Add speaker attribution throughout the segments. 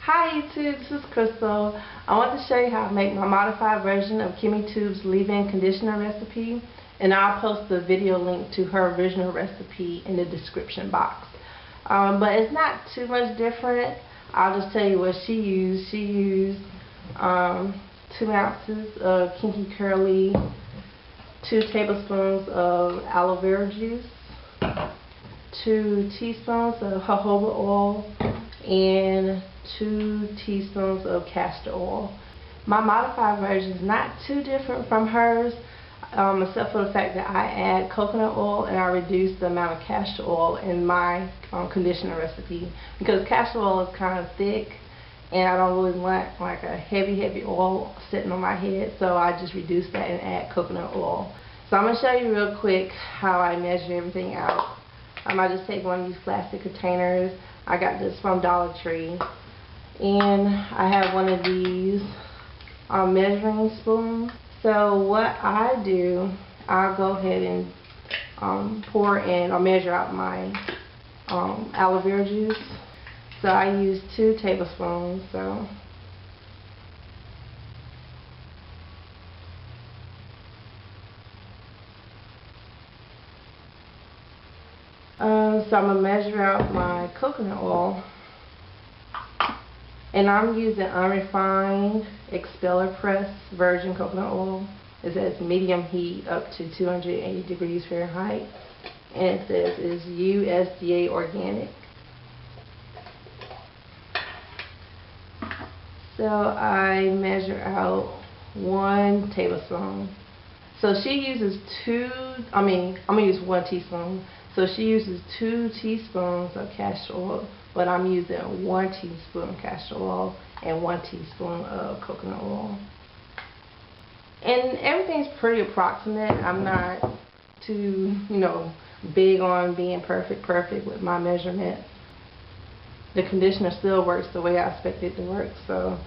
Speaker 1: Hi YouTube, this is Crystal. I want to show you how to make my modified version of Kimmaytube's leave-in conditioner recipe, and I'll post the video link to her original recipe in the description box. But it's not too much different. I'll just tell you what she used. She used 2 ounces of Kinky Curly, 2 tablespoons of Aloe Vera Juice, 2 teaspoons of Jojoba Oil, and 2 teaspoons of Castor Oil. My modified version is not too different from hers, except for the fact that I add coconut oil and I reduce the amount of castor oil in my conditioner recipe, because castor oil is kind of thick and I don't really want like a heavy oil sitting on my head, so I just reduce that and add coconut oil. So I'm going to show you real quick how I measure everything out. I just take one of these plastic containers. I got this from Dollar Tree, and I have one of these measuring spoons. So what I do, I'll go ahead and pour in or measure out my aloe vera juice. So I use 2 tablespoons. So I'm going to measure out my coconut oil, and I'm using unrefined expeller press virgin coconut oil. It says medium heat up to 280 degrees Fahrenheit, and it says it's USDA organic. So I measure out 1 tablespoon. So she uses I'm going to use 1 teaspoon. So she uses 2 teaspoons of castor oil, but I'm using 1 teaspoon castor oil and 1 teaspoon of coconut oil. And everything's pretty approximate. I'm not too, big on being perfect with my measurements. The conditioner still works the way I expect it to work. So,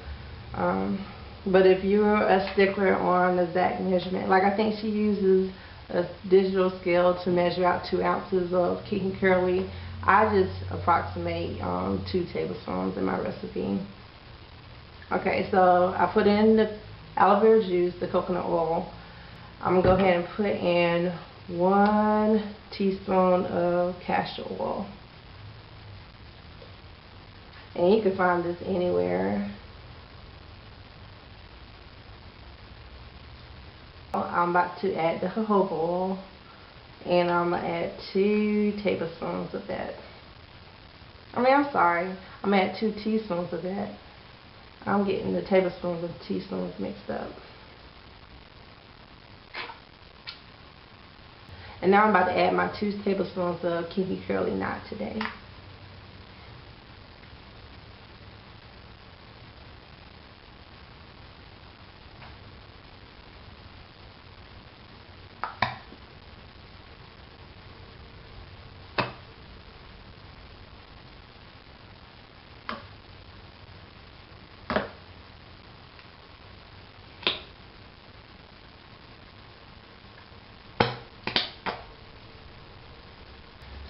Speaker 1: but if you're a stickler on the exact measurement, like I think she uses a digital scale to measure out 2 ounces of Kinky Curly, I just approximate 2 tablespoons in my recipe. Okay, so I put in the aloe vera juice, the coconut oil. I'm going to go ahead and put in 1 teaspoon of castor oil. And you can find this anywhere. I'm about to add the jojoba oil, and I'm going to add 2 tablespoons of that. I'm going to add 2 teaspoons of that. I'm getting the tablespoons and teaspoons mixed up. And now I'm about to add my 2 tablespoons of Kinky Curly, not today.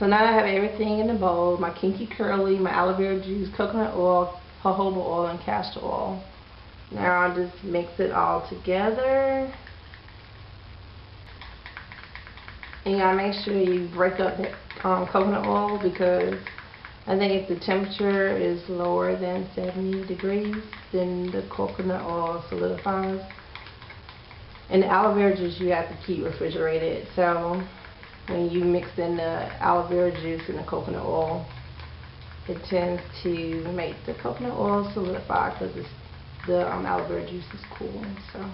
Speaker 1: So now I have everything in the bowl, my Kinky Curly, my aloe vera juice, coconut oil, jojoba oil, and castor oil. Now I'll just mix it all together. And you gotta make sure you break up that coconut oil, because I think if the temperature is lower than 70 degrees, then the coconut oil solidifies. And the aloe vera juice you have to keep refrigerated. So when you mix in the aloe vera juice and the coconut oil, it tends to make the coconut oil solidify, because the aloe vera juice is cool. So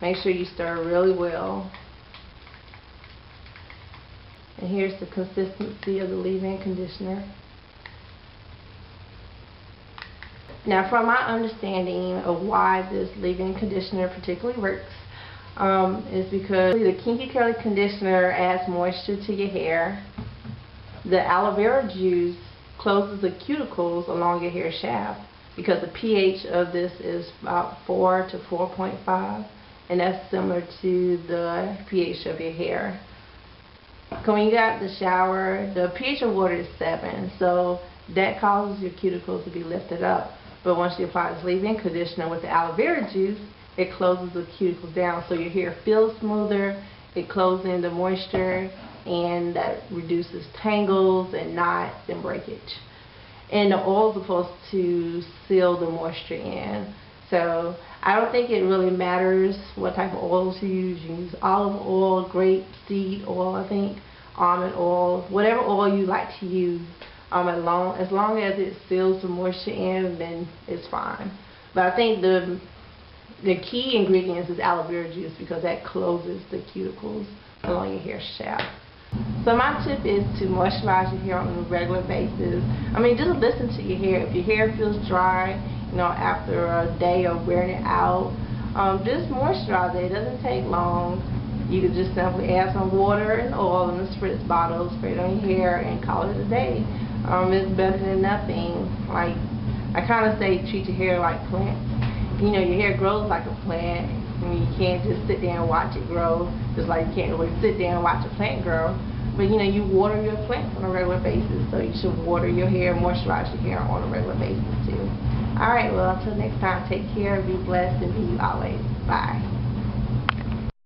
Speaker 1: make sure you stir really well. And here's the consistency of the leave-in conditioner. Now, from my understanding of why this leave-in conditioner particularly works, is because the Kinky Curly conditioner adds moisture to your hair. The aloe vera juice closes the cuticles along your hair shaft, because the pH of this is about 4 to 4.5, and that's similar to the pH of your hair. When you get out the shower, the pH of water is 7, so that causes your cuticles to be lifted up. But once you apply this leave-in conditioner with the aloe vera juice, it closes the cuticles down so your hair feels smoother, it closes in the moisture, and that reduces tangles and knots and breakage. And the oil is supposed to seal the moisture in. So I don't think it really matters what type of oils you use. You can use olive oil, grape seed oil, I think, almond oil, whatever oil you like to use. As long as it seals the moisture in, then it's fine. But I think the key ingredients is aloe vera juice because that closes the cuticles along your hair shaft. So my tip is to moisturize your hair on a regular basis. I mean, just listen to your hair. If your hair feels dry, after a day of wearing it out, just moisturize it. It doesn't take long. You can just simply add some water and oil in a spritz bottle, spray it on your hair, and call it a day. It's better than nothing. Like, I kind of say treat your hair like plants. Your hair grows like a plant. I mean, you can't just sit there and watch it grow, just like you can't really sit there and watch a plant grow. But you water your plants on a regular basis, so you should water your hair, moisturize your hair on a regular basis too. Alright, well, until next time, take care, be blessed, and be you always. Bye.